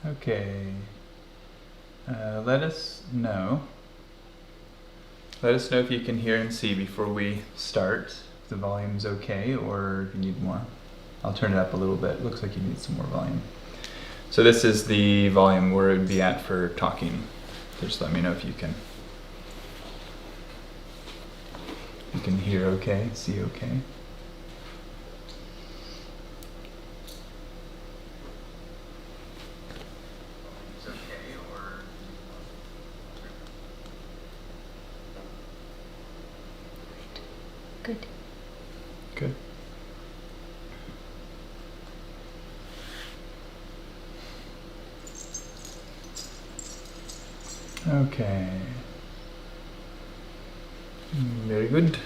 Okay. Let us know. Let us know if you can hear and see before we start. If the volume's okay, or if you need more. I'll turn it up a little bit. Looks like you need some more volume. So this is the volume where it would be at for talking. Just let me know if you can hear okay, see okay. It's okay, or Good. good. Okay. Very good.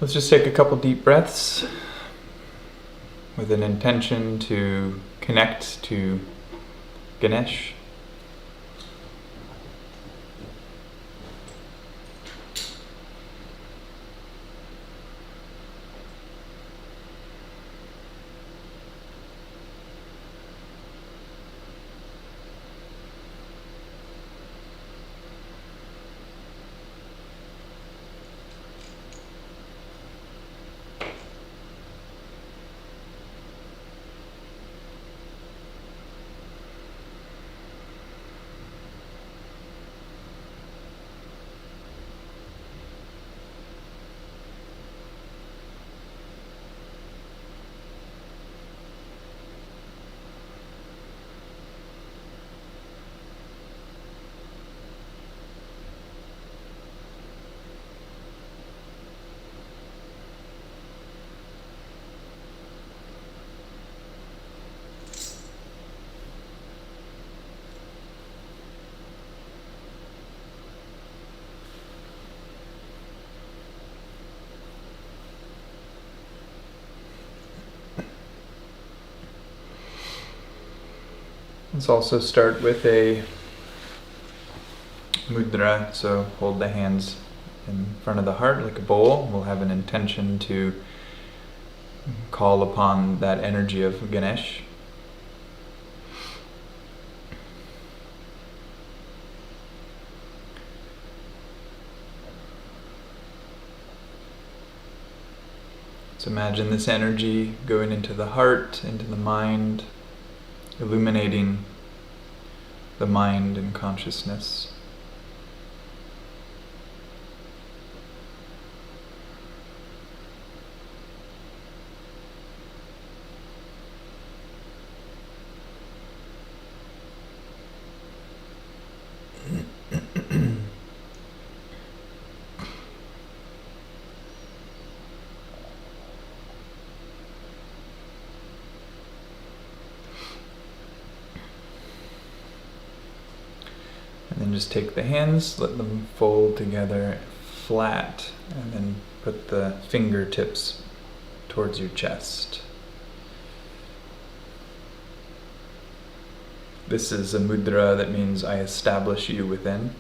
Let's just take a couple deep breaths with an intention to connect to Ganesh. Let's also start with a mudra, so hold the hands in front of the heart like a bowl. We'll have an intention to call upon that energy of Ganesh. So imagine this energy going into the heart, into the mind, illuminating the mind and consciousness. And then just take the hands, let them fold together flat, and then put the fingertips towards your chest. This is a mudra that means I establish you within.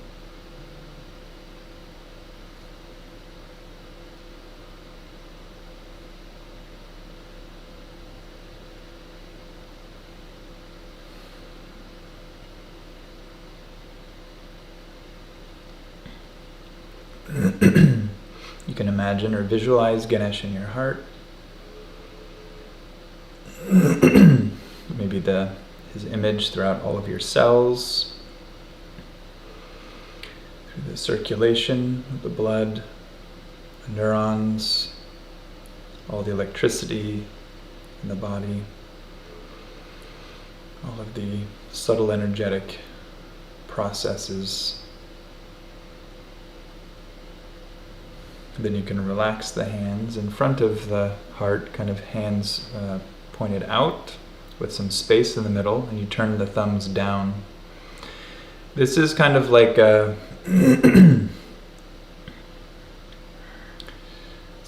You can imagine or visualize Ganesh in your heart. Maybe his image throughout all of your cells, through the circulation of the blood, the neurons, all the electricity in the body, all of the subtle energetic processes. Then you can relax the hands in front of the heart, kind of hands pointed out with some space in the middle, and you turn the thumbs down. This is kind of like a it's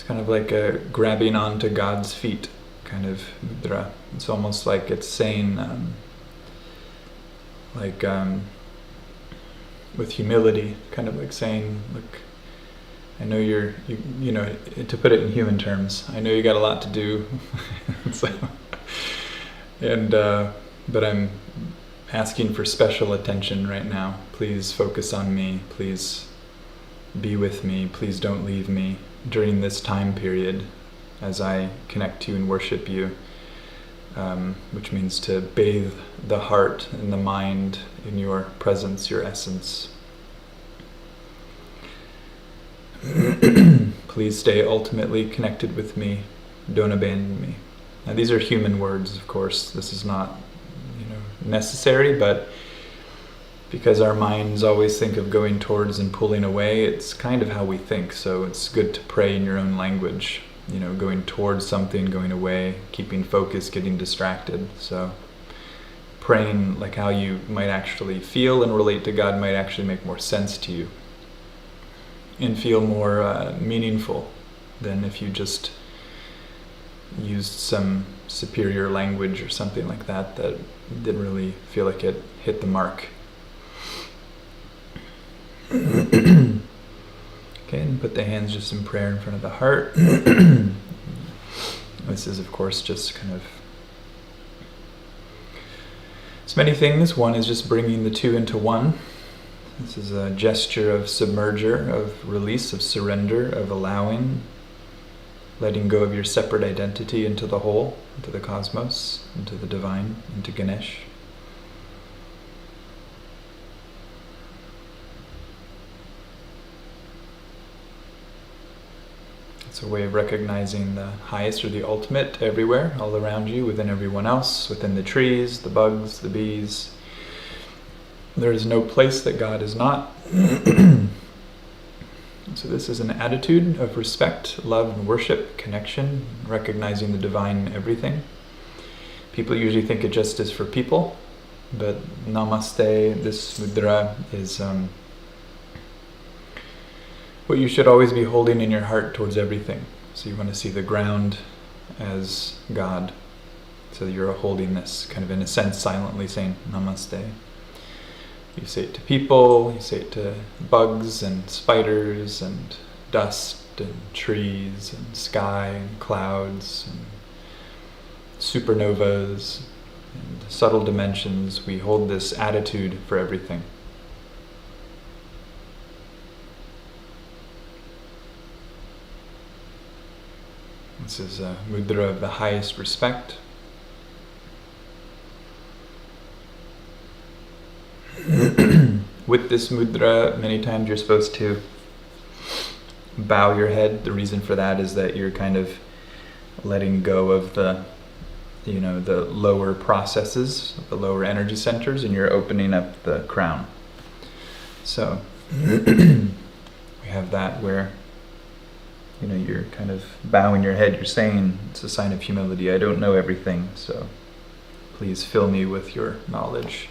kind of like a grabbing onto God's feet kind of mudra. It's almost like it's saying with humility, kind of like saying, look, I know you know, to put it in human terms, I know you got a lot to do. But I'm asking for special attention right now. Please focus on me. Please be with me. Please don't leave me during this time period as I connect to you and worship you, which means to bathe the heart and the mind in your presence, your essence. Please stay ultimately connected with me. Don't abandon me. Now, these are human words, of course. This is not, necessary, but because our minds always think of going towards and pulling away, it's kind of how we think. So it's good to pray in your own language, going towards something, going away, keeping focus, getting distracted. So praying like how you might actually feel and relate to God might actually make more sense to you and feel more meaningful than if you just used some superior language or something like that didn't really feel like it hit the mark. Okay, and put the hands just in prayer in front of the heart. This is, of course, just kind of it's many things. One is just bringing the two into one. This is a gesture of submerger, of release, of surrender, of allowing, letting go of your separate identity into the whole, into the cosmos, into the divine, into Ganesh. It's a way of recognizing the highest or the ultimate everywhere, all around you, within everyone else, within the trees, the bugs, the bees. There is no place that God is not. So this is an attitude of respect, love, and worship, connection, recognizing the divine in everything. People usually think it just is for people, but namaste, this mudra, is what you should always be holding in your heart towards everything. So you want to see the ground as God. So you're holding this, kind of in a sense, silently saying namaste. You say it to people, you say it to bugs and spiders and dust and trees and sky and clouds and supernovas and subtle dimensions. We hold this attitude for everything. This is a mudra of the highest respect. With this mudra, many times you're supposed to bow your head. The reason for that is that you're kind of letting go of the lower processes, the lower energy centers, and you're opening up the crown. So we have that where you're kind of bowing your head. You're saying it's a sign of humility. I don't know everything, so please fill me with your knowledge.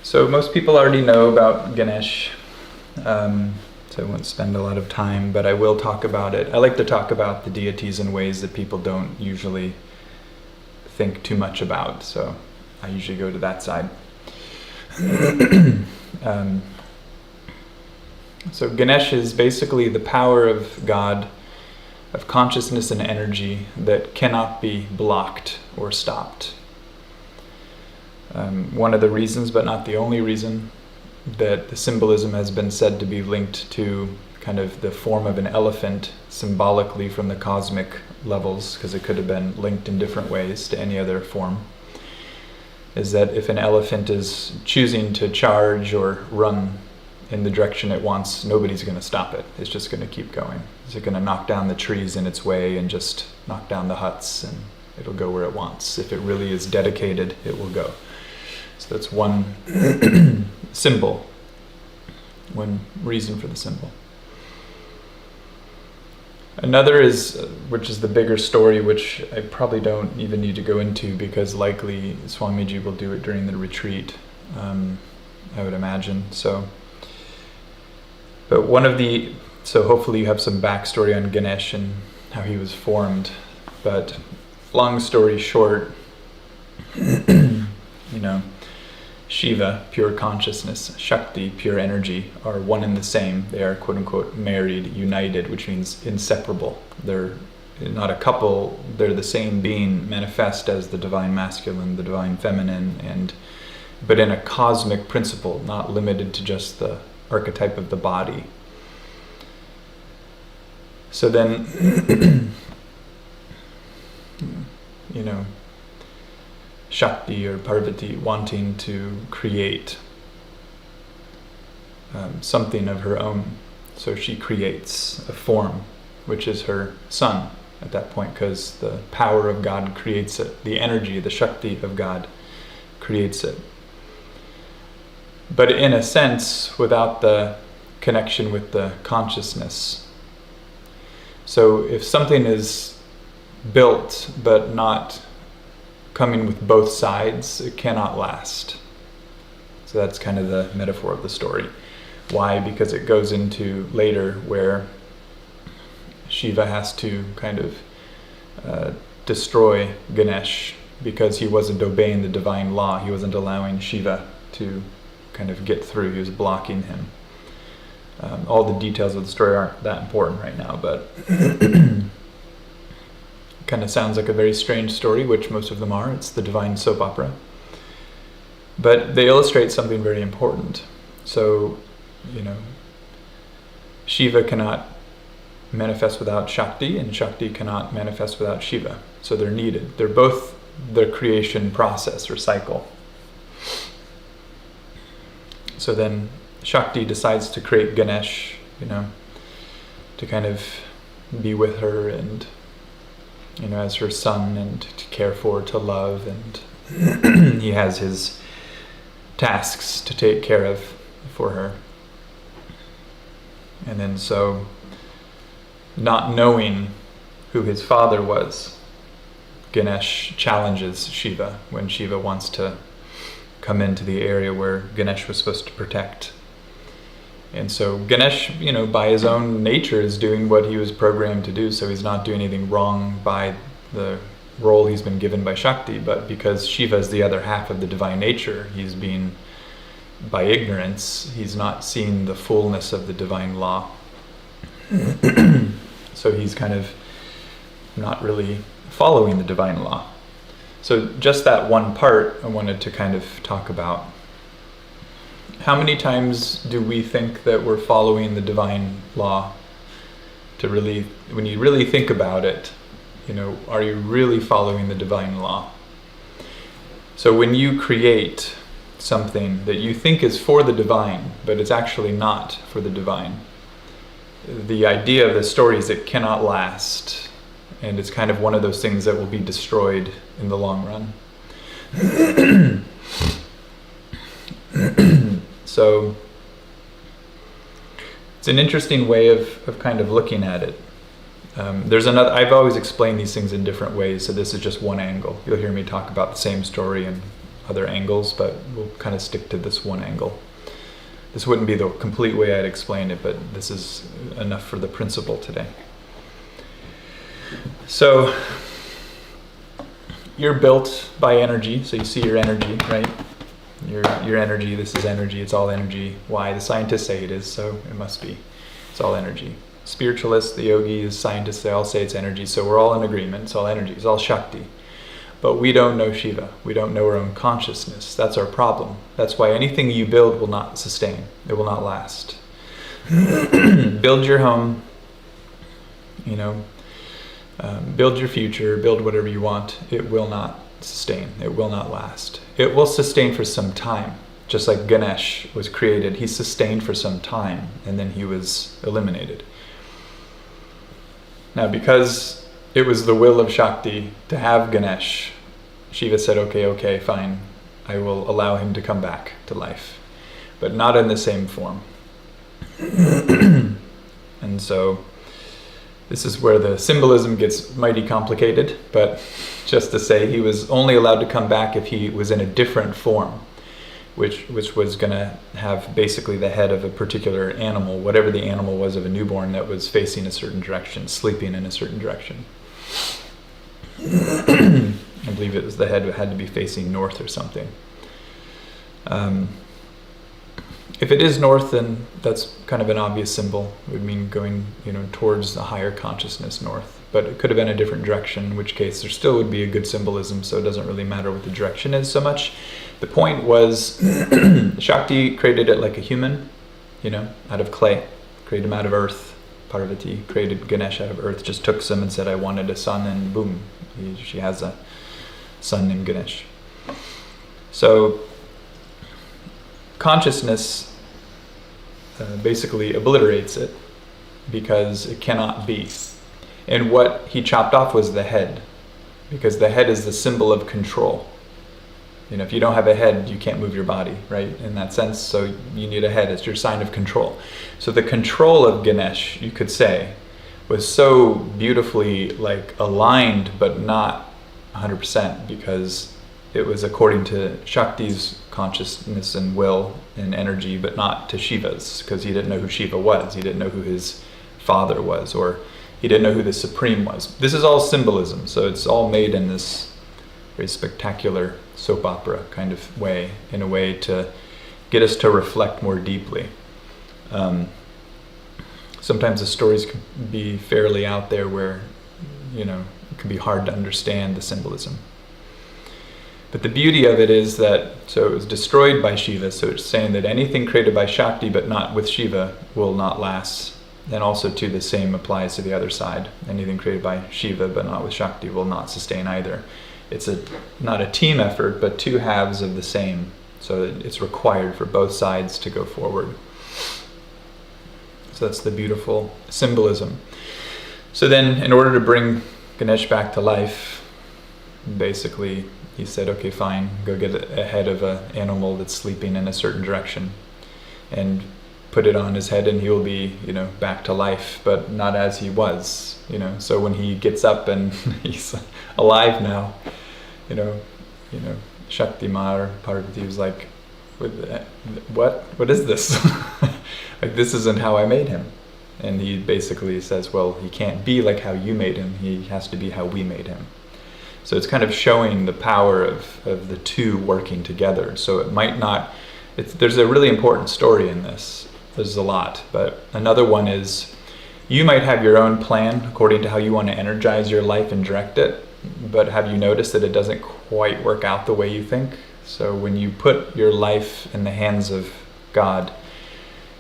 So most people already know about Ganesh, so I won't spend a lot of time, but I will talk about it. I like to talk about the deities in ways that people don't usually think too much about, so I usually go to that side. So Ganesh is basically the power of God, of consciousness and energy that cannot be blocked or stopped. One of the reasons, but not the only reason, that the symbolism has been said to be linked to kind of the form of an elephant symbolically from the cosmic levels, because it could have been linked in different ways to any other form, is that if an elephant is choosing to charge or run in the direction it wants, nobody's going to stop it. It's just going to keep going. Is it going to knock down the trees in its way and just knock down the huts, and it'll go where it wants? If it really is dedicated, it will go. So that's one symbol, one reason for the symbol. Another is, which is the bigger story, which I probably don't even need to go into because likely Swamiji will do it during the retreat, I would imagine. So hopefully you have some backstory on Ganesh and how he was formed. But long story short, Shiva, pure consciousness, Shakti, pure energy, are one and the same. They are quote-unquote married, united, which means inseparable. They're not a couple, they're the same being manifest as the divine masculine, the divine feminine, but in a cosmic principle, not limited to just the archetype of the body. So then, Shakti or Parvati wanting to create something of her own. So she creates a form, which is her son at that point, because the power of God creates it. The energy, the Shakti of God creates it. But in a sense, without the connection with the consciousness. So if something is built but not coming with both sides, it cannot last. So that's kind of the metaphor of the story. Why? Because it goes into later where Shiva has to kind of destroy Ganesh because he wasn't obeying the divine law. He wasn't allowing Shiva to kind of get through. He was blocking him. All the details of the story aren't that important right now, but kind of sounds like a very strange story, which most of them are. It's the divine soap opera. But they illustrate something very important. So, Shiva cannot manifest without Shakti, and Shakti cannot manifest without Shiva. So they're needed. They're both the creation process or cycle. So then Shakti decides to create Ganesh, to kind of be with her and as her son and to care for, to love, and he has his tasks to take care of for her. And then so, not knowing who his father was, Ganesh challenges Shiva when Shiva wants to come into the area where Ganesh was supposed to protect. And so Ganesh, by his own nature is doing what he was programmed to do, so he's not doing anything wrong by the role he's been given by Shakti, but because Shiva is the other half of the divine nature, he's being, by ignorance, he's not seeing the fullness of the divine law. So he's kind of not really following the divine law. So just that one part I wanted to kind of talk about. How many times do we think that we're following the divine law? When you really think about it, are you really following the divine law? So when you create something that you think is for the divine, but it's actually not for the divine, the idea of the story is it cannot last, and it's kind of one of those things that will be destroyed in the long run. So it's an interesting way of kind of looking at it. There's another. I've always explained these things in different ways, so this is just one angle. You'll hear me talk about the same story in other angles, but we'll kind of stick to this one angle. This wouldn't be the complete way I'd explain it, but this is enough for the principle today. So you're built by energy, so you see your energy, right? Your energy, this is energy, it's all energy. Why? The scientists say it is, so it must be. It's all energy. Spiritualists, the yogis, scientists, they all say it's energy, so we're all in agreement. It's all energy, it's all Shakti. But we don't know Shiva. We don't know our own consciousness. That's our problem. That's why anything you build will not sustain. It will not last. Build your home, build your future, build whatever you want. It will not sustain. It will not last. It will sustain for some time. Just like Ganesh was created, he sustained for some time, and then he was eliminated. Now, because it was the will of Shakti to have Ganesh, Shiva said, okay, fine, I will allow him to come back to life, but not in the same form. And so this is where the symbolism gets mighty complicated, but just to say, he was only allowed to come back if he was in a different form, which was going to have basically the head of a particular animal, whatever the animal was of a newborn that was facing a certain direction, sleeping in a certain direction. I believe it was the head that had to be facing north or something. If it is north, then that's kind of an obvious symbol. It would mean going, towards the higher consciousness north. But it could have been a different direction, in which case there still would be a good symbolism, so it doesn't really matter what the direction is so much. The point was, Shakti created it like a human, out of clay, created him out of earth. Parvati created Ganesh out of earth, just took some and said, I wanted a son, and boom, she has a son named Ganesh. So consciousness basically obliterates it because it cannot be. And what he chopped off was the head, because the head is the symbol of control. If you don't have a head, you can't move your body, right? In that sense, so you need a head. It's your sign of control. So the control of Ganesh, you could say, was so beautifully aligned, but not 100%, because it was according to Shakti's consciousness and will and energy, but not to Shiva's, because he didn't know who Shiva was. He didn't know who his father was, or he didn't know who the Supreme was. This is all symbolism, so it's all made in this very spectacular soap opera kind of way, in a way to get us to reflect more deeply. Sometimes the stories can be fairly out there where, it can be hard to understand the symbolism. But the beauty of it is that, so it was destroyed by Shiva, so it's saying that anything created by Shakti but not with Shiva will not last. And also too, the same applies to the other side. Anything created by Shiva but not with Shakti will not sustain either. It's not a team effort, but two halves of the same. So it's required for both sides to go forward. So that's the beautiful symbolism. So then, in order to bring Ganesh back to life, basically he said, okay, fine, go get a head of an animal that's sleeping in a certain direction and put it on his head, and he will be, back to life, but not as he was, So when he gets up and he's alive now, Shakti Ma or Parvati was like, what is this? This isn't how I made him. And he basically says, well, he can't be like how you made him. He has to be how we made him. So it's kind of showing the power of the two working together. So it might not, there's a really important story in this. There's a lot, but another one is, you might have your own plan according to how you want to energize your life and direct it, but have you noticed that it doesn't quite work out the way you think? So when you put your life in the hands of God,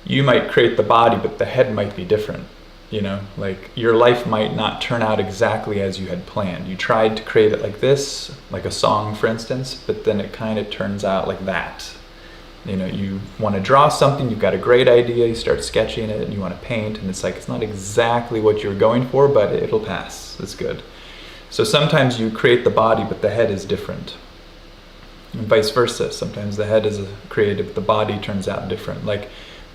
you might create the body, but the head might be different. Your life might not turn out exactly as you had planned. You tried to create it like this, like a song, for instance, but then it kind of turns out like that. You want to draw something, you've got a great idea, you start sketching it, and you want to paint, and it's not exactly what you're going for, but it'll pass. It's good. So sometimes you create the body, but the head is different. And vice versa. Sometimes the head is created, but the body turns out different.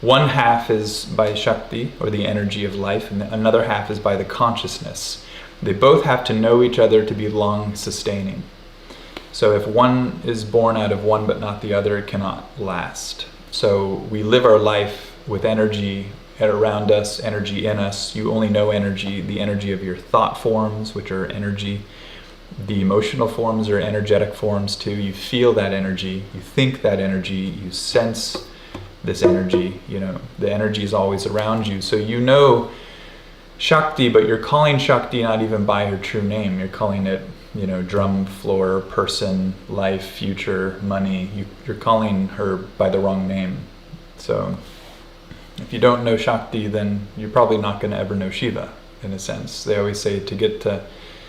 One half is by Shakti, or the energy of life, and another half is by the consciousness. They both have to know each other to be long-sustaining. So if one is born out of one but not the other, it cannot last. So we live our life with energy around us, energy in us. You only know energy, the energy of your thought forms, which are energy. The emotional forms are energetic forms too. You feel that energy, you think that energy, you sense this energy. The energy is always around you. So Shakti, but you're calling Shakti not even by her true name. You're calling it, drum, floor, person, life, future, money. You're calling her by the wrong name. So if you don't know Shakti, then you're probably not going to ever know Shiva, in a sense. They always say to get to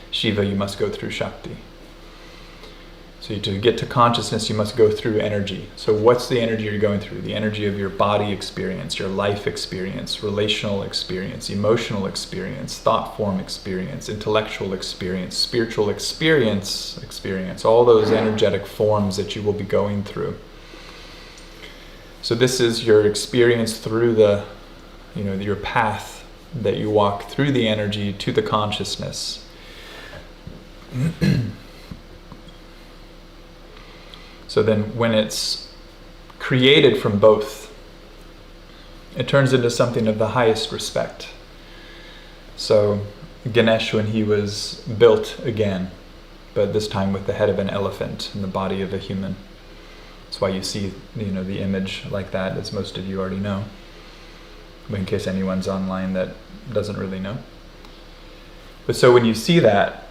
Shiva, you must go through Shakti. So to get to consciousness, you must go through energy. So what's the energy you're going through? The energy of your body experience, your life experience, relational experience, emotional experience, thought form experience, intellectual experience, spiritual experience, all those energetic forms that you will be going through. So this is your experience through your path that you walk through the energy to the consciousness. So then when it's created from both, it turns into something of the highest respect. So Ganesh, when he was built again, but this time with the head of an elephant and the body of a human. That's why you see, the image like that, as most of you already know. But in case anyone's online that doesn't really know. But so when you see that,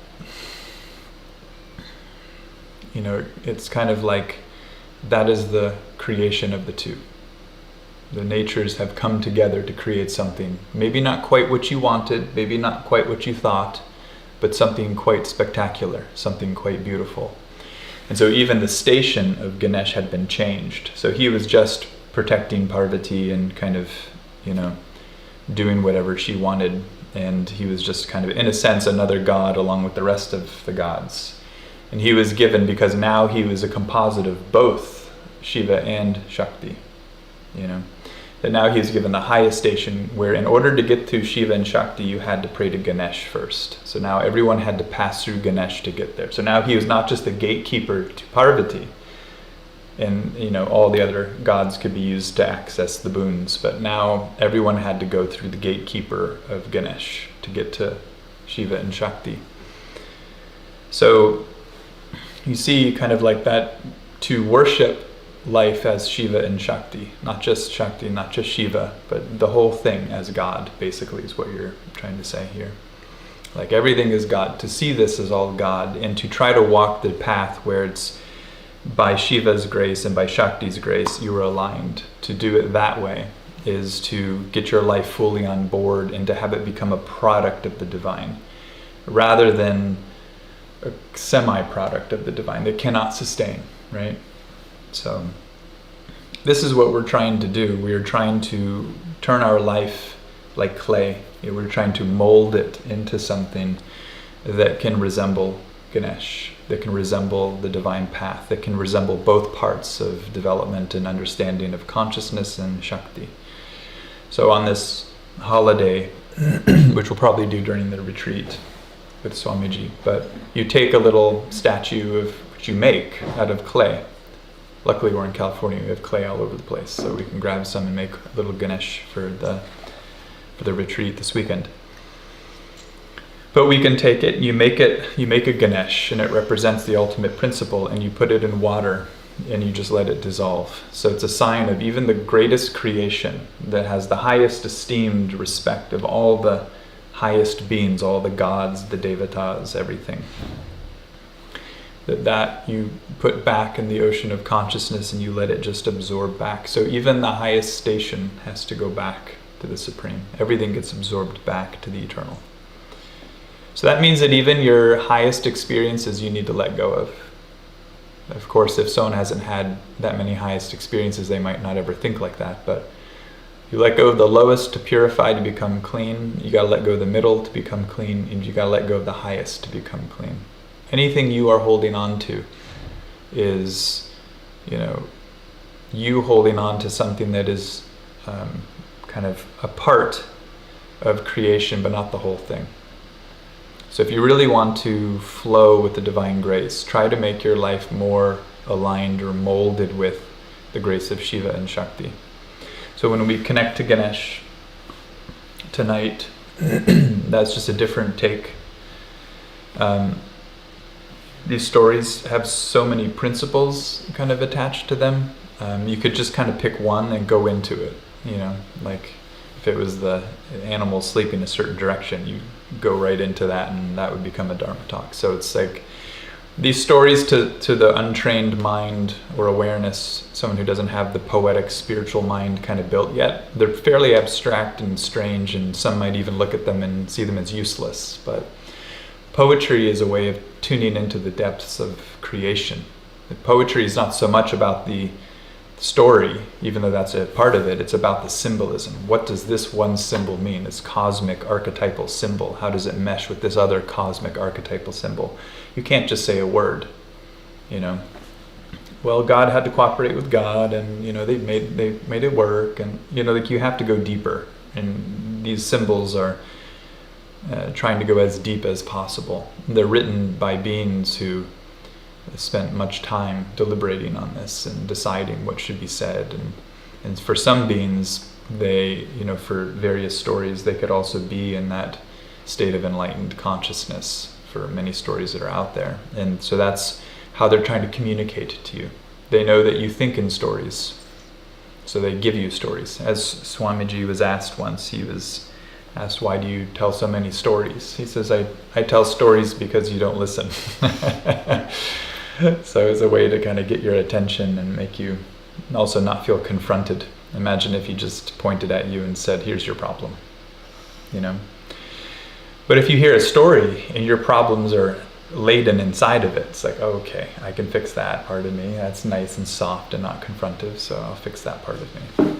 it's kind of like that is the creation of the two. The natures have come together to create something, maybe not quite what you wanted, maybe not quite what you thought, but something quite spectacular, something quite beautiful. And so even the station of Ganesh had been changed. So he was just protecting Parvati and kind of, doing whatever she wanted. And he was just kind of, in a sense, another god along with the rest of the gods. And he was given, because now he was a composite of both Shiva and Shakti, that now he was given the highest station, where in order to get to Shiva and Shakti, you had to pray to Ganesh first. So now everyone had to pass through Ganesh to get there. So now he was not just the gatekeeper to Parvati, and all the other gods could be used to access the boons, but now everyone had to go through the gatekeeper of Ganesh to get to Shiva and Shakti. So you see kind of like that, to worship life as Shiva and Shakti, not just Shakti, not just Shiva, but the whole thing as God, basically, is what you're trying to say here. Like everything is God, to see this as all God, and to try to walk the path where it's by Shiva's grace and by Shakti's grace you are aligned. To do it that way is to get your life fully on board and to have it become a product of the divine, rather than a semi-product of the divine that cannot sustain, right? So this is what we're trying to do. We are trying to turn our life like clay. We're trying to mold it into something that can resemble Ganesh, that can resemble the divine path, that can resemble both parts of development and understanding of consciousness and Shakti. So on this holiday, which we'll probably do during the retreat with Swamiji, but you take a little statue of which you make out of clay. Luckily we're in California, we have clay all over the place, so we can grab some and make a little Ganesh for the retreat this weekend. But we can take it, you make a Ganesh, and it represents the ultimate principle, and you put it in water and you just let it dissolve. So it's a sign of even the greatest creation that has the highest esteemed respect of all the highest beings, all the gods, the devatas, everything. That you put back in the ocean of consciousness and you let it just absorb back. So even the highest station has to go back to the Supreme. Everything gets absorbed back to the eternal. So that means that even your highest experiences you need to let go of. Of course, if someone hasn't had that many highest experiences, they might not ever think like that, but you let go of the lowest to purify, to become clean. You gotta let go of the middle to become clean, and you gotta let go of the highest to become clean. Anything you are holding on to is, you holding on to something that is kind of a part of creation, but not the whole thing. So if you really want to flow with the divine grace, try to make your life more aligned or molded with the grace of Shiva and Shakti. So when we connect to Ganesh tonight, that's just a different take. These stories have so many principles kind of attached to them. You could just kind of pick one and go into it, like if it was the animal sleeping a certain direction, you go right into that and that would become a Dharma talk. So it's like these stories to the untrained mind or awareness, someone who doesn't have the poetic spiritual mind kind of built yet, they're fairly abstract and strange, and some might even look at them and see them as useless. But poetry is a way of tuning into the depths of creation. The poetry is not so much about the story, even though that's a part of it, it's about the symbolism. What does this one symbol mean? This cosmic archetypal symbol, how does it mesh with this other cosmic archetypal symbol? You can't just say a word, well, God had to cooperate with God, and they made it work, and like you have to go deeper, and these symbols are trying to go as deep as possible. They're written by beings who spent much time deliberating on this and deciding what should be said, and for some beings, they, for various stories, they could also be in that state of enlightened consciousness for many stories that are out there, and so that's how they're trying to communicate to you. They know that you think in stories. So they give you stories. As Swamiji was asked once, he was asked, why do you tell so many stories? He says, I tell stories because you don't listen. So it's a way to kind of get your attention and make you also not feel confronted. Imagine if he just pointed at you and said, here's your problem, you know. But if you hear a story and your problems are laden inside of it, it's like, oh, okay, I can fix that part of me. That's nice and soft and not confrontive, so I'll fix that part of me.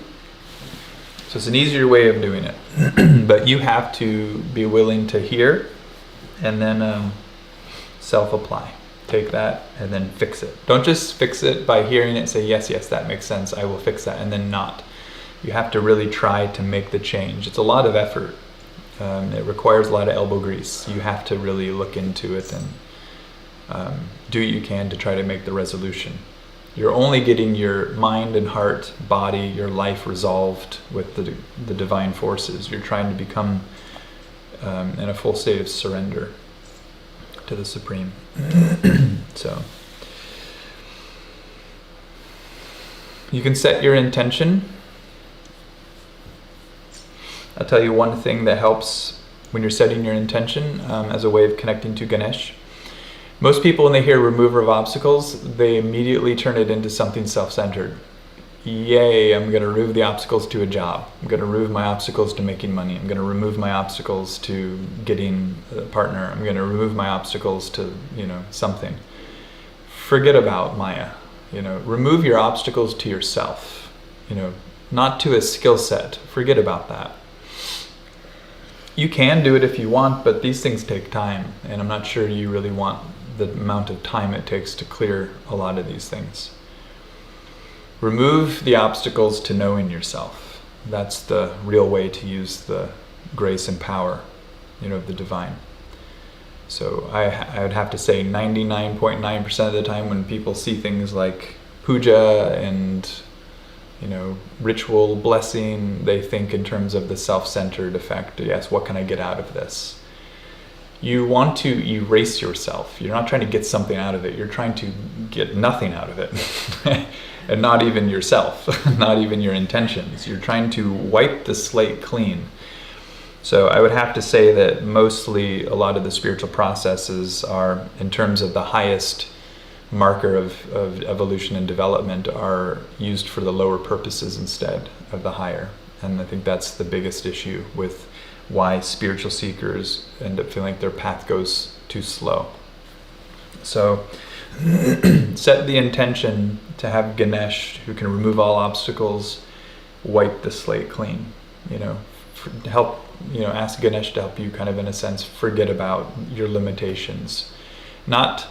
So it's an easier way of doing it. But you have to be willing to hear and then self-apply. Take that and then fix it. Don't just fix it by hearing it, say, yes, that makes sense, I will fix that, and then not. You have to really try to make the change. It's a lot of effort. It requires a lot of elbow grease. You have to really look into it and do what you can to try to make the resolution. You're only getting your mind and heart, body, your life resolved with the divine forces. You're trying to become in a full state of surrender to the Supreme. So you can set your intention. I'll tell you one thing that helps when you're setting your intention as a way of connecting to Ganesh. Most people, when they hear remover of obstacles, they immediately turn it into something self-centered. Yay, I'm going to remove the obstacles to a job. I'm going to remove my obstacles to making money. I'm going to remove my obstacles to getting a partner. I'm going to remove my obstacles to, something. Forget about Maya. Remove your obstacles to yourself. Not to a skill set. Forget about that. You can do it if you want, but these things take time, and I'm not sure you really want the amount of time it takes to clear a lot of these things. Remove the obstacles to knowing yourself. That's the real way to use the grace and power, of the divine. So I would have to say 99.9% of the time when people see things like puja and ritual blessing, they think in terms of the self-centered effect. Yes, what can I get out of this? You want to erase yourself. You're not trying to get something out of it. You're trying to get nothing out of it. And not even yourself, not even your intentions. You're trying to wipe the slate clean. So I would have to say that mostly a lot of the spiritual processes are, in terms of the highest marker of evolution and development, are used for the lower purposes instead of the higher. And I think that's the biggest issue with why spiritual seekers end up feeling like their path goes too slow. So set the intention to have Ganesh, who can remove all obstacles, wipe the slate clean. Ask Ganesh to help you kind of, in a sense, forget about your limitations. Not,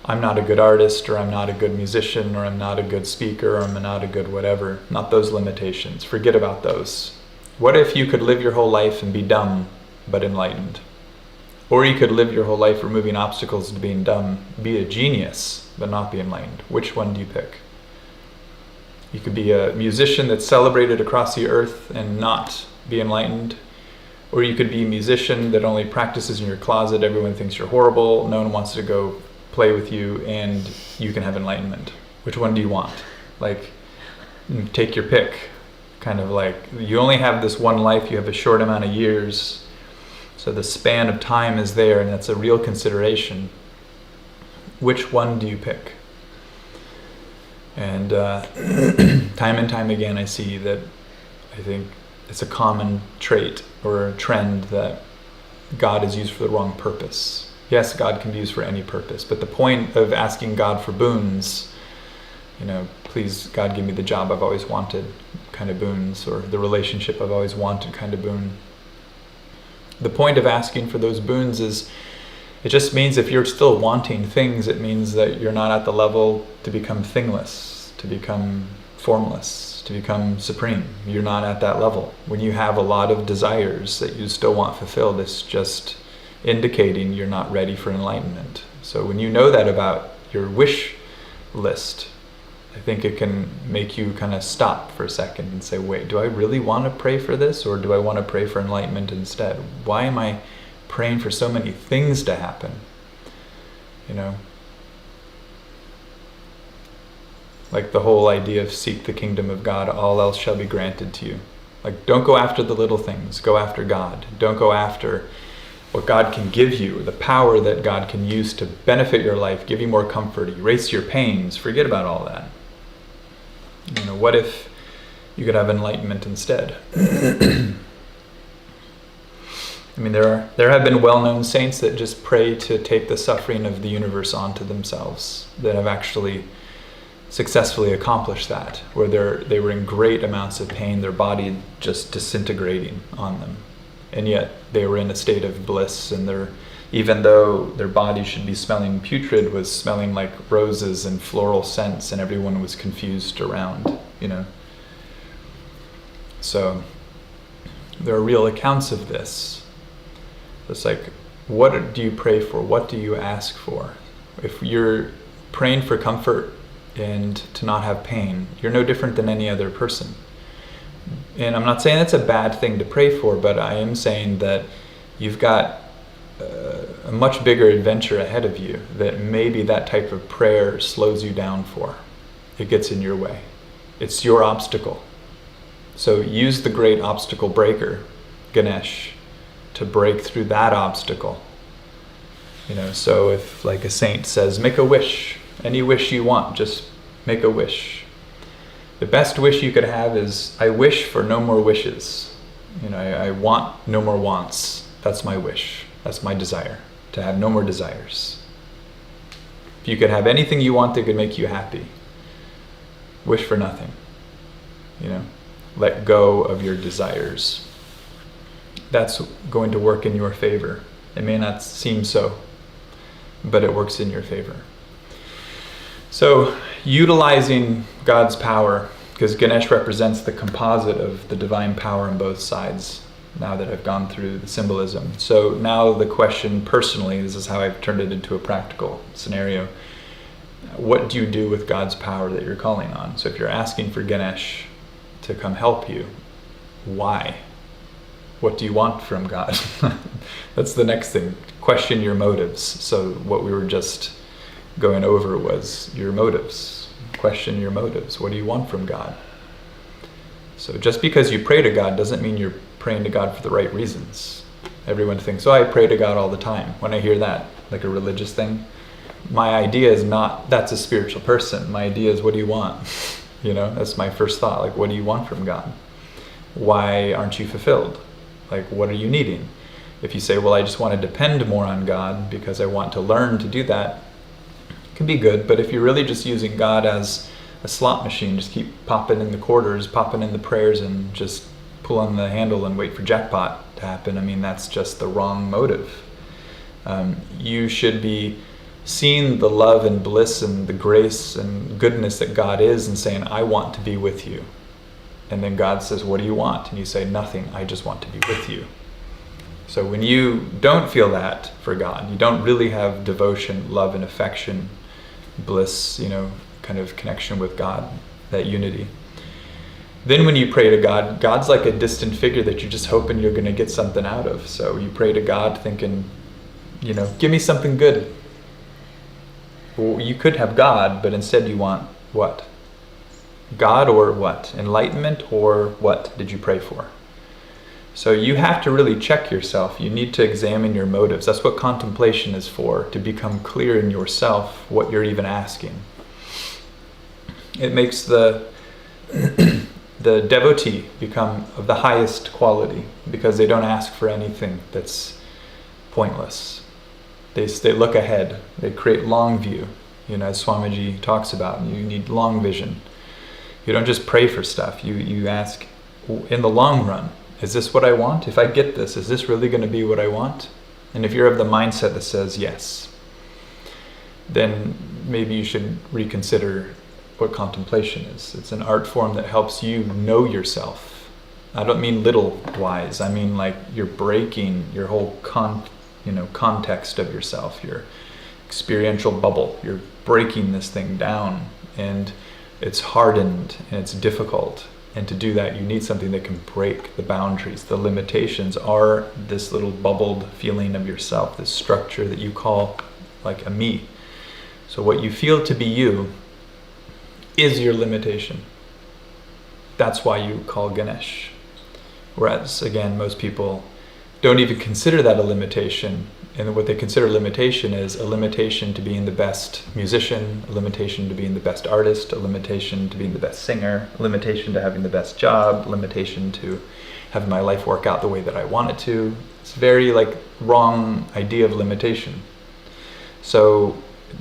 I'm not a good artist, or I'm not a good musician, or I'm not a good speaker, or I'm not a good whatever. Not those limitations. Forget about those. What if you could live your whole life and be dumb, but enlightened? Or you could live your whole life removing obstacles to being dumb, be a genius, but not be enlightened. Which one do you pick? You could be a musician that's celebrated across the earth and not be enlightened. Or you could be a musician that only practices in your closet, everyone thinks you're horrible, no one wants to go play with you, and you can have enlightenment. Which one do you want? Take your pick. Kind of like, you only have this one life, you have a short amount of years, so the span of time is there, and that's a real consideration. Which one do you pick? And time and time again I see that, I think it's a common trait or a trend that God is used for the wrong purpose. Yes, God can be used for any purpose, but the point of asking God for boons, please God give me the job I've always wanted kind of boons, or the relationship I've always wanted kind of boon. The point of asking for those boons is, it just means if you're still wanting things, it means that you're not at the level to become thingless, to become formless, to become supreme. You're not at that level. When you have a lot of desires that you still want fulfilled, it's just indicating you're not ready for enlightenment. So when you know that about your wish list, I think it can make you kind of stop for a second and say, wait, do I really want to pray for this, or do I want to pray for enlightenment instead? Why am I praying for so many things to happen? Like the whole idea of seek the kingdom of God, all else shall be granted to you. Like, don't go after the little things, go after God. Don't go after what God can give you, the power that God can use to benefit your life, give you more comfort, erase your pains. Forget about all that. What if you could have enlightenment instead? There have been well-known saints that just pray to take the suffering of the universe onto themselves, that have actually successfully accomplished that, where they were in great amounts of pain, their body just disintegrating on them, and yet they were in a state of bliss, and even though their body should be smelling putrid, was smelling like roses and floral scents, and everyone was confused around, So there are real accounts of this. It's like, what do you pray for? What do you ask for? If you're praying for comfort and to not have pain, you're no different than any other person. And I'm not saying that's a bad thing to pray for, but I am saying that you've got a much bigger adventure ahead of you that maybe that type of prayer slows you down for. It gets in your way. It's your obstacle. So use the great obstacle breaker, Ganesh, to break through that obstacle. So if like a saint says, make a wish, any wish you want, just make a wish. The best wish you could have is, I wish for no more wishes. I want no more wants. That's my wish. That's my desire, to have no more desires. If you could have anything you want that could make you happy, wish for nothing. Let go of your desires. That's going to work in your favor. It may not seem so, but it works in your favor. So, utilizing God's power, because Ganesh represents the composite of the divine power on both sides, now that I've gone through the symbolism. So now the question personally, this is how I've turned it into a practical scenario. What do you do with God's power that you're calling on? So if you're asking for Ganesh to come help you, why? What do you want from God? That's the next thing. Question your motives. So what we were just going over was your motives. Question your motives. What do you want from God? So just because you pray to God doesn't mean you're praying to God for the right reasons. Everyone thinks, I pray to God all the time. When I hear that, like a religious thing, my idea is not, that's a spiritual person. My idea is, what do you want? That's my first thought. Like, what do you want from God? Why aren't you fulfilled? Like, what are you needing? If you say, I just want to depend more on God because I want to learn to do that, it can be good. But if you're really just using God as a slot machine, just keep popping in the quarters, popping in the prayers, and just pull on the handle and wait for jackpot to happen, that's just the wrong motive. You should be seeing the love and bliss and the grace and goodness that God is and saying, I want to be with you. And then God says, what do you want? And you say, nothing, I just want to be with you. So when you don't feel that for God, you don't really have devotion, love, and affection, bliss, kind of connection with God, that unity. Then when you pray to God, God's like a distant figure that you're just hoping you're going to get something out of. So you pray to God thinking, give me something good. Well, you could have God, but instead you want what? God or what? Enlightenment or what did you pray for? So you have to really check yourself. You need to examine your motives. That's what contemplation is for, to become clear in yourself what you're even asking. It makes the devotee become of the highest quality because they don't ask for anything that's pointless. They look ahead. They create long view. As Swamiji talks about, you need long vision. You don't just pray for stuff. You ask, in the long run, is this what I want? If I get this, is this really going to be what I want? And if you're of the mindset that says yes, then maybe you should reconsider what contemplation is. It's an art form that helps you know yourself. I don't mean little wise. I mean like you're breaking your whole context of yourself, your experiential bubble. You're breaking this thing down, and it's hardened and it's difficult. And to do that, you need something that can break the boundaries. The limitations are this little bubbled feeling of yourself, this structure that you call like a me. So what you feel to be you is your limitation. That's why you call Ganesh. Whereas, again, most people don't even consider that a limitation. And what they consider limitation is a limitation to being the best musician, a limitation to being the best artist, a limitation to being the best singer, a limitation to having the best job, a limitation to having my life work out the way that I want it to. It's a very wrong idea of limitation. So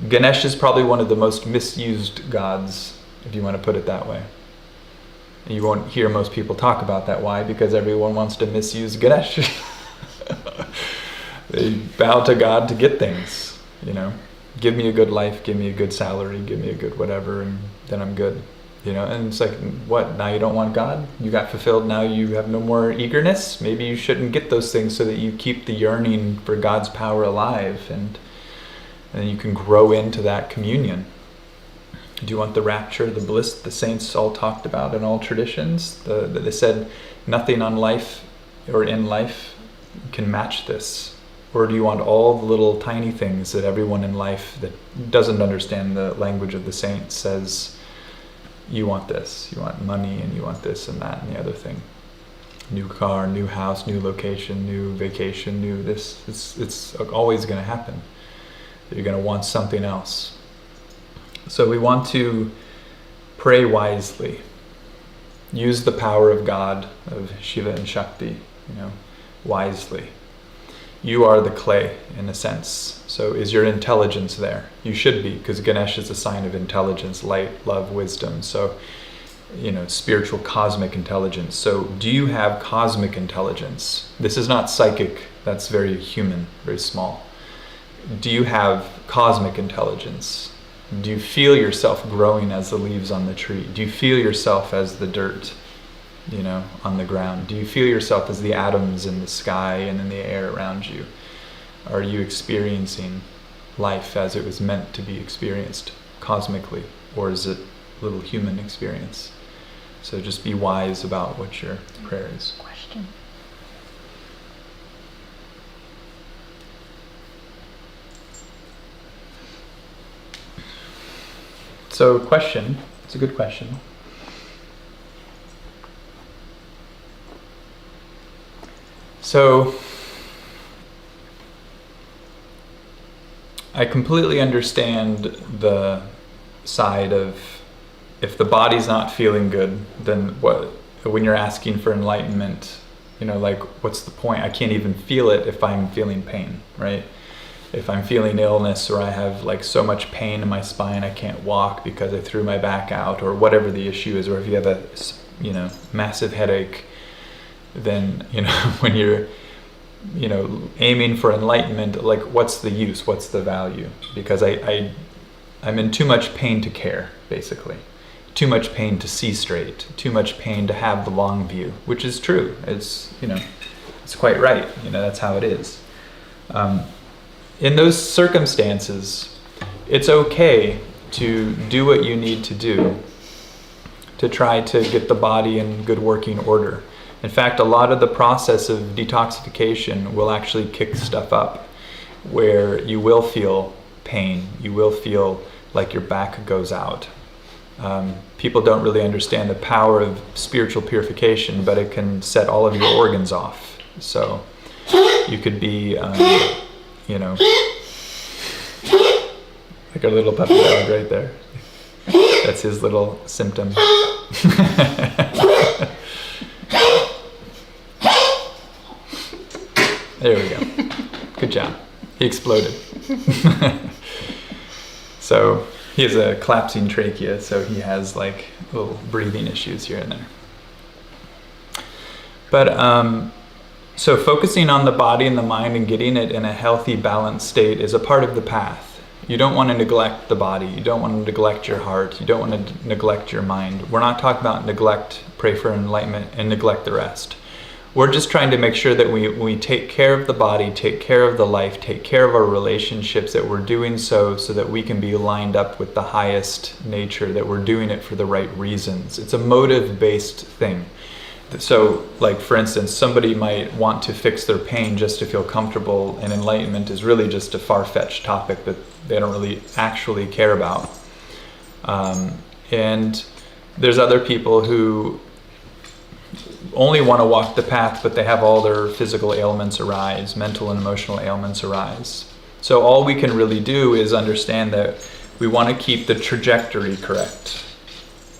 Ganesh is probably one of the most misused gods, if you want to put it that way. And you won't hear most people talk about that. Why? Because everyone wants to misuse Ganesh. They bow to God to get things, Give me a good life, give me a good salary, give me a good whatever, and then I'm good. And it's like, what? Now you don't want God? You got fulfilled, now you have no more eagerness? Maybe you shouldn't get those things so that you keep the yearning for God's power alive, and then you can grow into that communion. Do you want the rapture, the bliss the saints all talked about in all traditions? They said nothing on life or in life can match this. Or do you want all the little tiny things that everyone in life that doesn't understand the language of the saints says, you want this, you want money, and you want this and that and the other thing. New car, new house, new location, new vacation, new this. It's always going to happen. You're going to want something else. So we want to pray wisely. Use the power of God, of Shiva and Shakti, wisely. You are the clay, in a sense. So is your intelligence there? You should be, because Ganesh is a sign of intelligence, light, love, wisdom. So, spiritual cosmic intelligence. So do you have cosmic intelligence? This is not psychic. That's very human, very small. Do you have cosmic intelligence? Do you feel yourself growing as the leaves on the tree? Do you feel yourself as the dirt, on the ground? Do you feel yourself as the atoms in the sky and in the air around you? Are you experiencing life as it was meant to be experienced cosmically? Or is it a little human experience? So just be wise about what your prayer is. Question. So question, it's a good question. So I completely understand the side of if the body's not feeling good, then what? When you're asking for enlightenment, what's the point? I can't even feel it if I'm feeling pain, right? If I'm feeling illness, or I have so much pain in my spine, I can't walk because I threw my back out, or whatever the issue is, or if you have a massive headache, then when you're aiming for enlightenment, what's the use, what's the value? Because I'm in too much pain to care, basically. Too much pain to see straight, too much pain to have the long view, which is true. It's it's quite right. That's how it is. In those circumstances, it's okay to do what you need to do to try to get the body in good working order. In fact, a lot of the process of detoxification will actually kick stuff up, where you will feel pain, you will feel like your back goes out. People don't really understand the power of spiritual purification, but it can set all of your organs off. So you could be like our little puppy dog right there. That's his little symptom. There we go. Good job. He exploded. So he has a collapsing trachea, so he has little breathing issues here and there. But so focusing on the body and the mind and getting it in a healthy, balanced state is a part of the path. You don't want to neglect the body. You don't want to neglect your heart. You don't want to neglect your mind. We're not talking about neglect, pray for enlightenment, and neglect the rest. We're just trying to make sure that we take care of the body, take care of the life, take care of our relationships, that we're doing so that we can be lined up with the highest nature, that we're doing it for the right reasons. It's a motive-based thing. So, for instance, somebody might want to fix their pain just to feel comfortable, and enlightenment is really just a far-fetched topic that they don't really actually care about. And there's other people who only want to walk the path, but they have all their physical ailments arise, mental and emotional ailments arise. So all we can really do is understand that we want to keep the trajectory correct,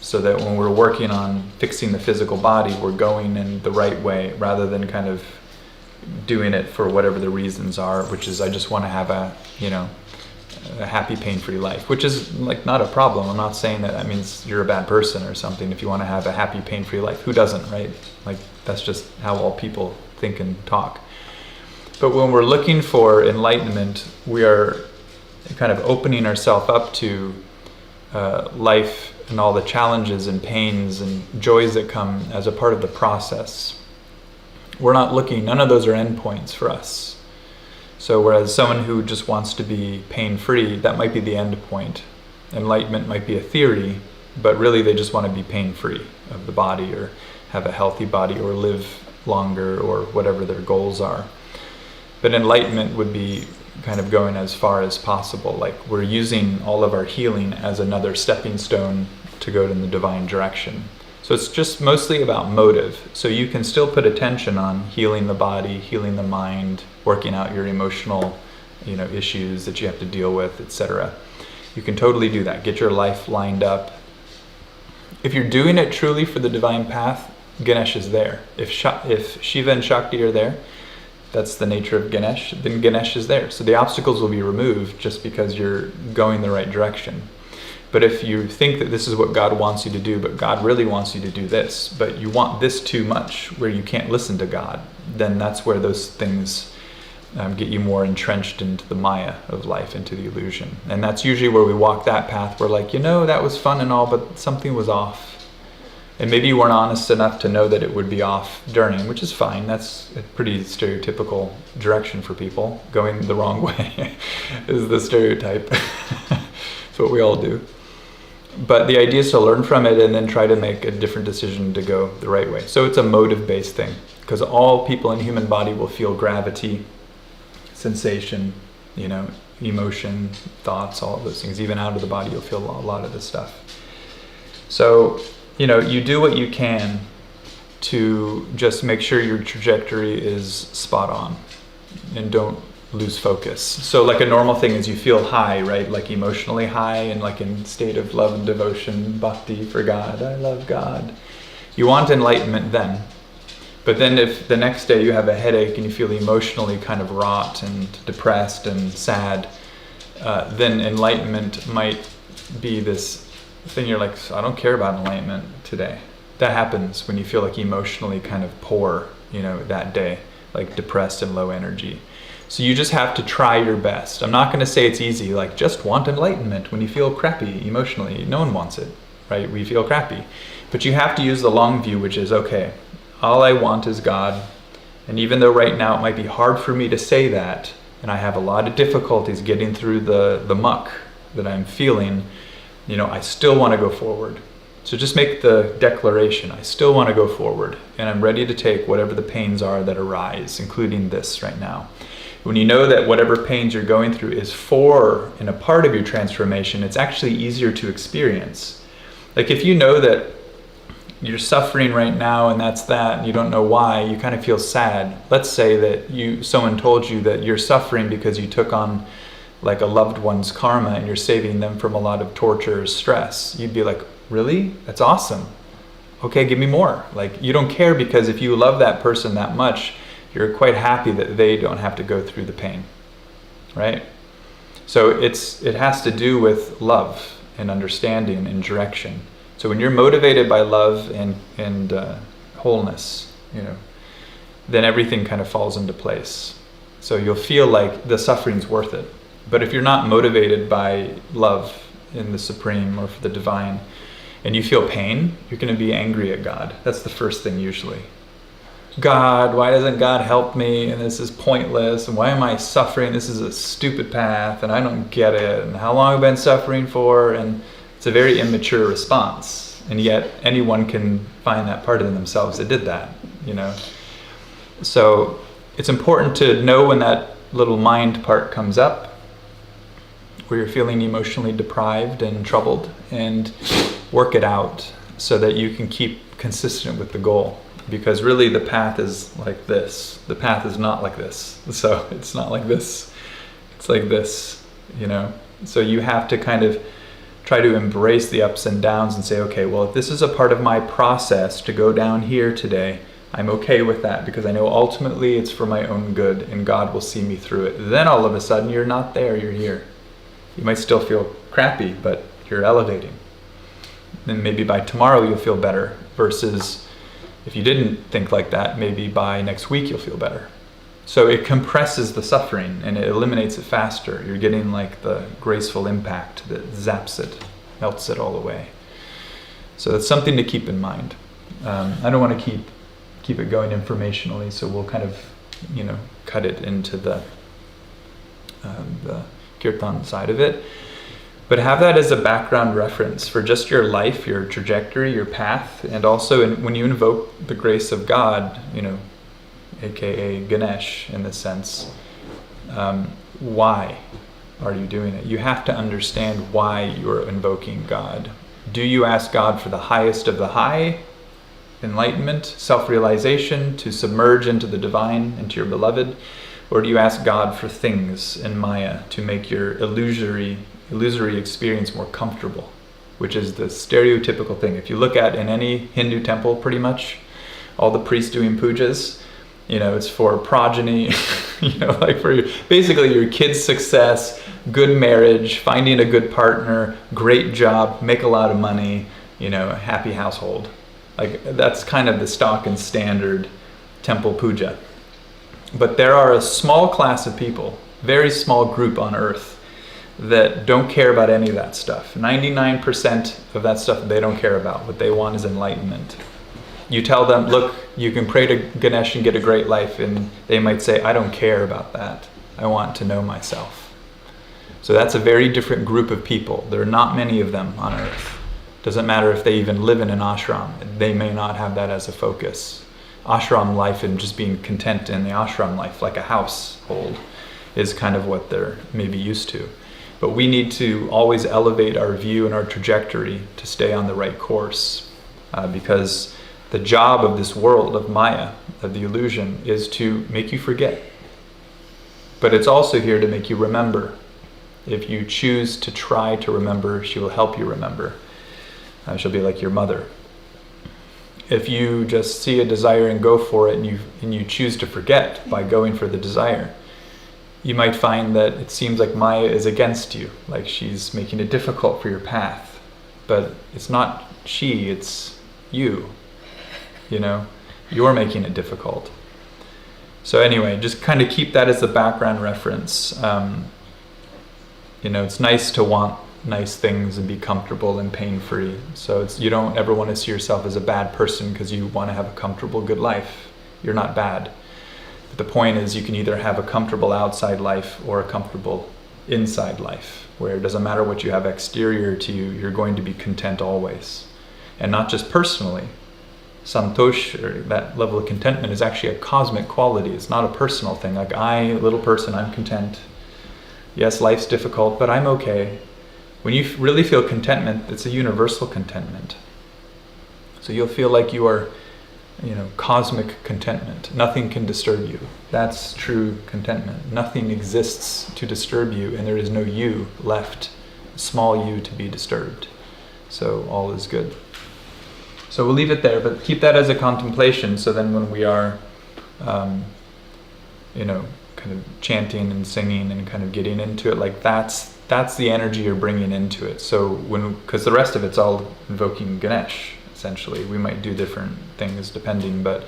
so that when we're working on fixing the physical body, we're going in the right way, rather than kind of doing it for whatever the reasons are, which is I just want to have a happy, pain-free life, which is like not a problem. I'm not saying that means you're a bad person or something if you want to have a happy, pain-free life. Who doesn't, right? Like that's just how all people think and talk. But when we're looking for enlightenment, we are kind of opening ourselves up to life and all the challenges and pains and joys that come as a part of the process. We're not looking, none of those are endpoints for us. So whereas someone who just wants to be pain-free, that might be the end point. Enlightenment might be a theory, but really they just want to be pain-free of the body, or have a healthy body, or live longer, or whatever their goals are. But enlightenment would be kind of going as far as possible. Like we're using all of our healing as another stepping stone to go in the divine direction. So it's just mostly about motive. So you can still put attention on healing the body, healing the mind, working out your emotional, issues that you have to deal with, etc. You can totally do that. Get your life lined up. If you're doing it truly for the divine path, Ganesh is there. If Shiva and Shakti are there, that's the nature of Ganesh, then Ganesh is there. So the obstacles will be removed just because you're going the right direction. But if you think that this is what God wants you to do, but God really wants you to do this, but you want this too much where you can't listen to God, then that's where those things get you more entrenched into the Maya of life, into the illusion. And that's usually where we walk that path. We're like, that was fun and all, but something was off. And maybe you weren't honest enough to know that it would be off during, which is fine. That's a pretty stereotypical direction for people. Going the wrong way is the stereotype. It's what we all do. But the idea is to learn from it and then try to make a different decision to go the right way. So it's a motive-based thing, because all people in human body will feel gravity, sensation, emotion, thoughts, all of those things. Even out of the body, you'll feel a lot of this stuff. So, you do what you can to just make sure your trajectory is spot on and don't lose focus. So like a normal thing is you feel high, right? Like emotionally high and like in state of love and devotion, bhakti for God. I love God. You want enlightenment then. But then if the next day you have a headache and you feel emotionally kind of wrought and depressed and sad, then enlightenment might be this thing you're like, I don't care about enlightenment today. That happens when you feel like emotionally kind of poor, that day, like depressed and low energy. So you just have to try your best. I'm not going to say it's easy, like just want enlightenment when you feel crappy emotionally. No one wants it, right? We feel crappy. But you have to use the long view, which is, okay, all I want is God. And even though right now it might be hard for me to say that, and I have a lot of difficulties getting through the muck that I'm feeling, I still want to go forward. So just make the declaration, I still want to go forward, and I'm ready to take whatever the pains are that arise, including this right now. When you know that whatever pains you're going through is for and a part of your transformation, it's actually easier to experience. Like if you know that you're suffering right now and that's that, and you don't know why, you kind of feel sad. Let's say that someone told you that you're suffering because you took on like a loved one's karma and you're saving them from a lot of torture or stress. You'd be like, really? That's awesome. Okay, give me more. Like you don't care, because if you love that person that much, you're quite happy that they don't have to go through the pain, right? So it has to do with love and understanding and direction. So when you're motivated by love and wholeness, then everything kind of falls into place. So you'll feel like the suffering's worth it. But if you're not motivated by love in the Supreme or for the Divine, and you feel pain, you're going to be angry at God. That's the first thing usually. God, why doesn't God help me? And this is pointless. And why am I suffering? This is a stupid path and I don't get it. And how long have I been suffering for? And it's a very immature response. And yet anyone can find that part in themselves that did that, So it's important to know when that little mind part comes up, where you're feeling emotionally deprived and troubled, and work it out so that you can keep consistent with the goal. Because really the path is like this. The path is not like this. So it's not like this. It's like this, you know. So you have to kind of try to embrace the ups and downs and say, okay, well, if this is a part of my process to go down here today, I'm okay with that because I know ultimately it's for my own good and God will see me through it. Then all of a sudden you're not there, you're here. You might still feel crappy, but you're elevating. And maybe by tomorrow you'll feel better, versus if you didn't think like that, maybe by next week you'll feel better. So it compresses the suffering and it eliminates it faster. You're getting like the graceful impact that zaps it, melts it all away. So that's something to keep in mind. I don't want to keep it going informationally, so we'll kind of, cut it into the kirtan side of it. But have that as a background reference for just your life, your trajectory, your path, and also when you invoke the grace of God, aka Ganesh in this sense, why are you doing it? You have to understand why you're invoking God. Do you ask God for the highest of the high, enlightenment, self-realization, to submerge into the divine, into your beloved? Or do you ask God for things in Maya to make your illusory experience more comfortable, which is the stereotypical thing. If you look at in any Hindu temple, pretty much all the priests doing pujas, it's for progeny, like for basically your kid's success, good marriage, finding a good partner, great job, make a lot of money, a happy household. Like that's kind of the stock and standard temple puja. But there are a small class of people, very small group on earth, that don't care about any of that stuff. 99% of that stuff they don't care about. What they want is enlightenment. You tell them, look, you can pray to Ganesh and get a great life, and they might say, I don't care about that. I want to know myself. So that's a very different group of people. There are not many of them on earth. Doesn't matter if they even live in an ashram. They may not have that as a focus. Ashram life and just being content in the ashram life, like a household, is kind of what they're maybe used to. But we need to always elevate our view and our trajectory to stay on the right course, because the job of this world of Maya, of the illusion, is to make you forget. But it's also here to make you remember. If you choose to try to remember, she will help you remember. She'll be like your mother. If you just see a desire and go for it, and you choose to forget by going for the desire, you might find that it seems like Maya is against you, like she's making it difficult for your path. But it's not she, it's you. You're making it difficult. So anyway, just kind of keep that as the background reference. It's nice to want nice things and be comfortable and pain-free. So you don't ever want to see yourself as a bad person because you want to have a comfortable, good life. You're not bad. The point is you can either have a comfortable outside life or a comfortable inside life, where it doesn't matter what you have exterior to you, you're going to be content always. And not just personally. Santosh, or that level of contentment, is actually a cosmic quality. It's not a personal thing. Like little person, I'm content. Yes, life's difficult, but I'm okay. When you really feel contentment, it's a universal contentment. So you'll feel like you are cosmic contentment. Nothing can disturb you. That's true contentment. Nothing exists to disturb you, and there is no you left, small you, to be disturbed. So all is good. So we'll leave it there, but keep that as a contemplation, so then when we are, kind of chanting and singing and kind of getting into it, like that's the energy you're bringing into it. So because the rest of it's all invoking Ganesh, essentially. We might do different things depending, but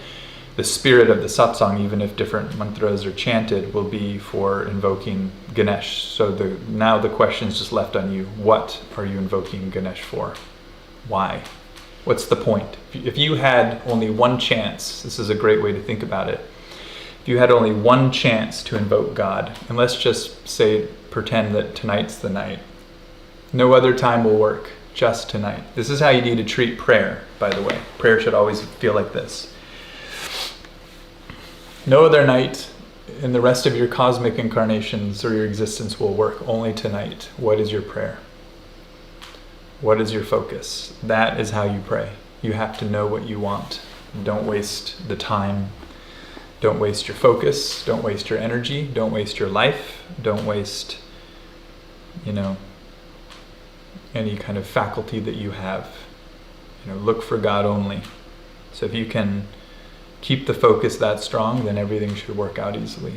the spirit of the satsang, even if different mantras are chanted, will be for invoking Ganesh. So now the question is just left on you. What are you invoking Ganesh for? Why? What's the point? If you had only one chance, this is a great way to think about it. If you had only one chance to invoke God, and let's just pretend that tonight's the night. No other time will work. Just tonight. This is how you need to treat prayer, by the way. Prayer should always feel like this. No other night in the rest of your cosmic incarnations or your existence will work. Only tonight. What is your prayer? What is your focus? That is how you pray. You have to know what you want. Don't waste the time. Don't waste your focus. Don't waste your energy. Don't waste your life. Don't waste, any kind of faculty that you have. Look for God only. So if you can keep the focus that strong, then everything should work out easily.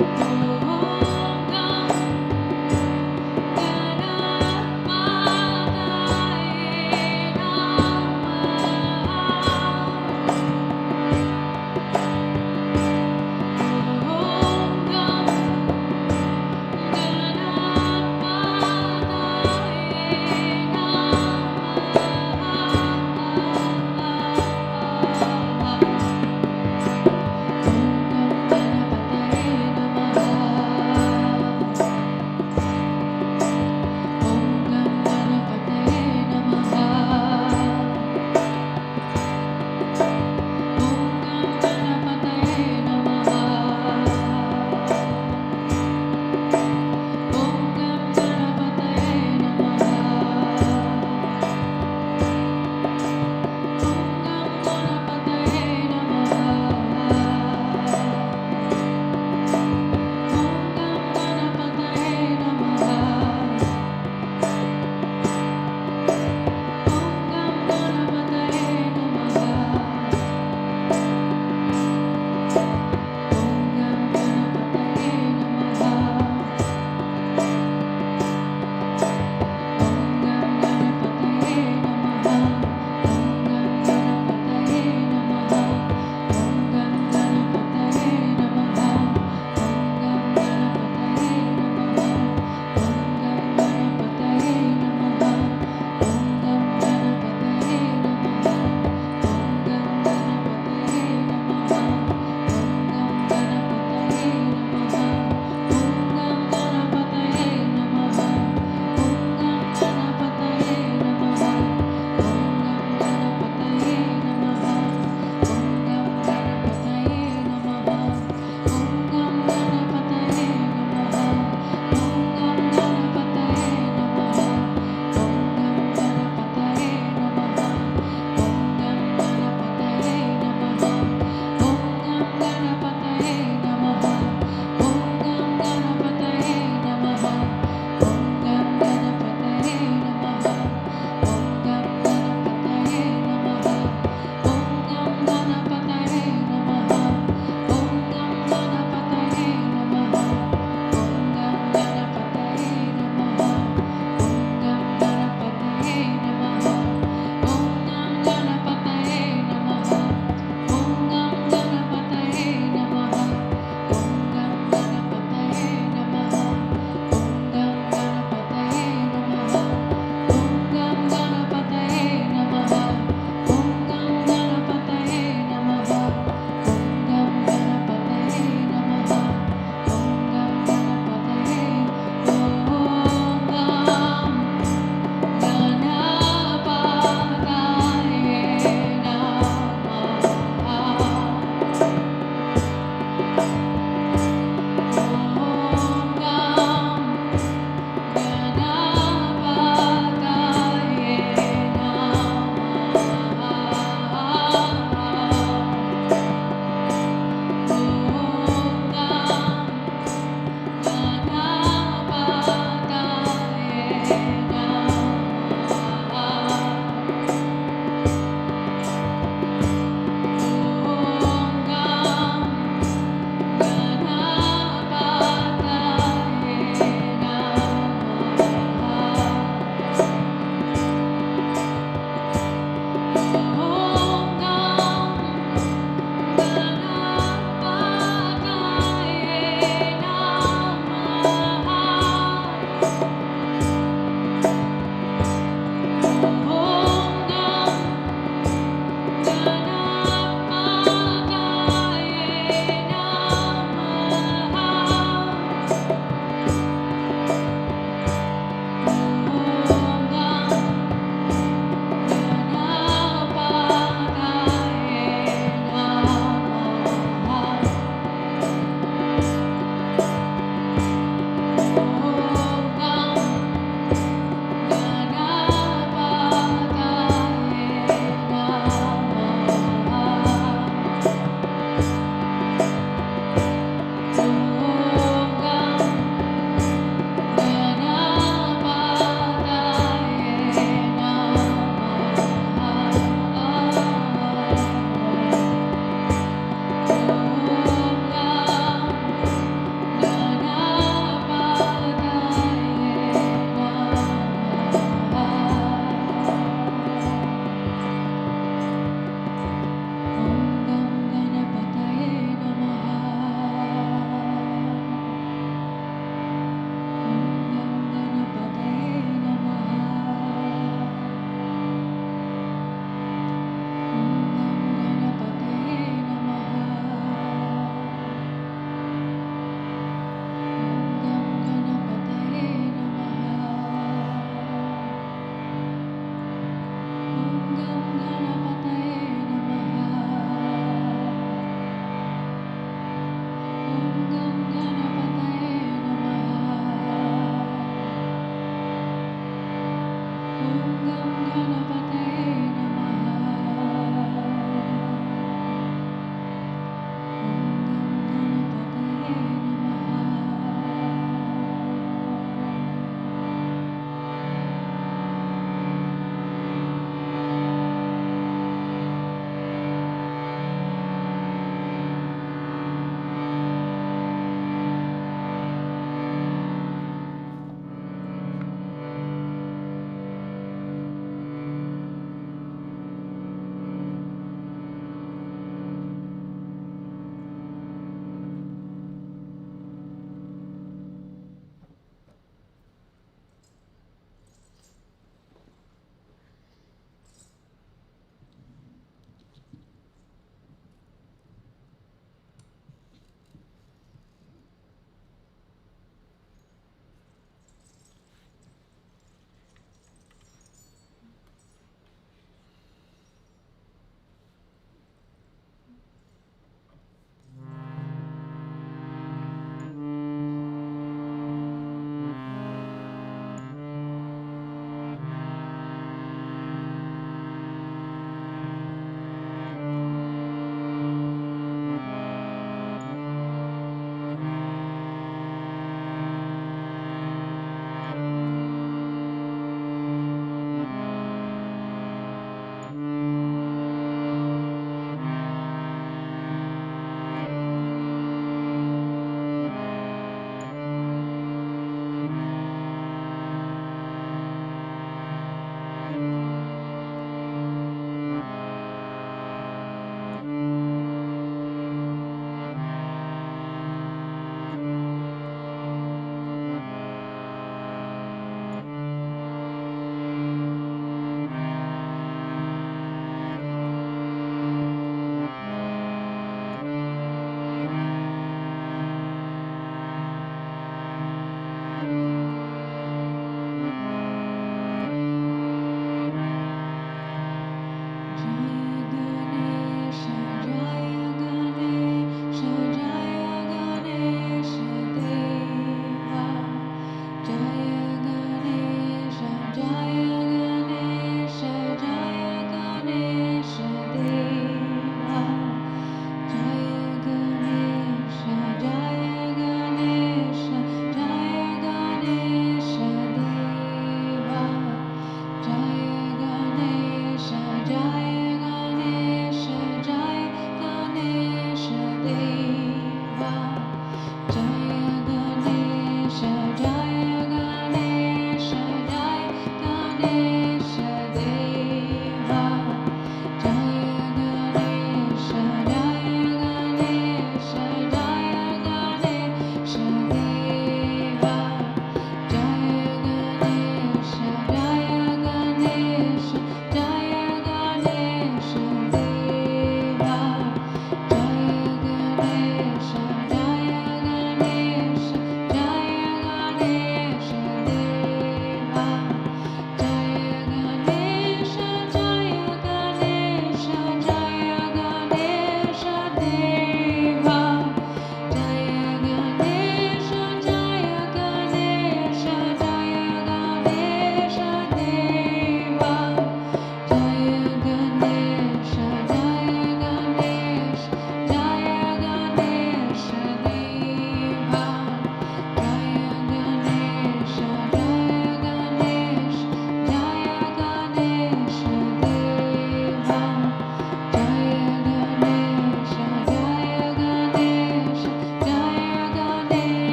Om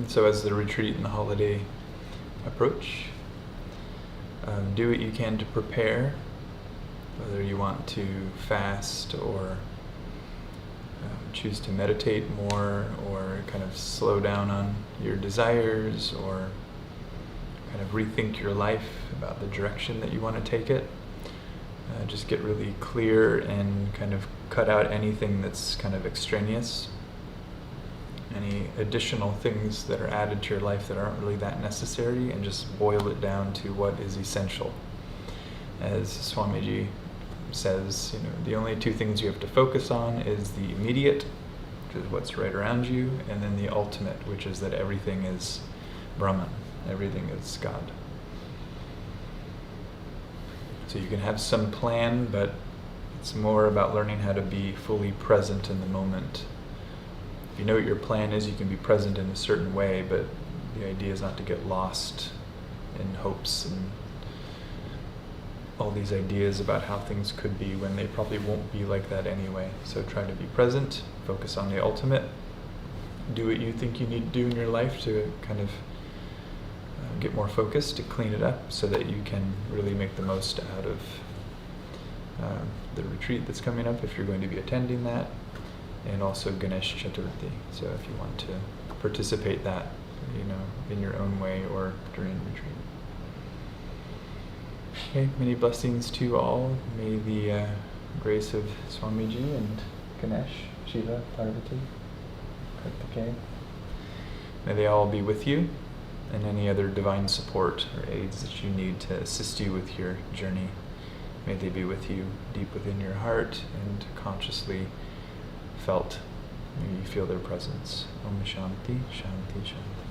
So as the retreat and the holiday approach, do what you can to prepare, whether you want to fast or choose to meditate more, or kind of slow down on your desires, or kind of rethink your life about the direction that you want to take it. Just get really clear and kind of cut out anything that's kind of extraneous, any additional things that are added to your life that aren't really that necessary, and just boil it down to what is essential. As Swamiji says, the only two things you have to focus on is the immediate, which is what's right around you, and then the ultimate, which is that everything is Brahman, everything is God. So you can have some plan, but it's more about learning how to be fully present in the moment. If you know what your plan is, you can be present in a certain way, but the idea is not to get lost in hopes and all these ideas about how things could be when they probably won't be like that anyway. So try to be present, focus on the ultimate, do what you think you need to do in your life to kind of get more focused, to clean it up so that you can really make the most out of the retreat that's coming up if you're going to be attending that, and also Ganesh Chaturti. So if you want to participate that, in your own way or during retreat. Okay, many blessings to all. May the grace of Swamiji and Ganesh, Shiva, Parvati, Kartikeya, may they all be with you, and any other divine support or aids that you need to assist you with your journey. May they be with you deep within your heart and consciously felt. May you feel their presence. Om Shanti, Shanti, Shanti.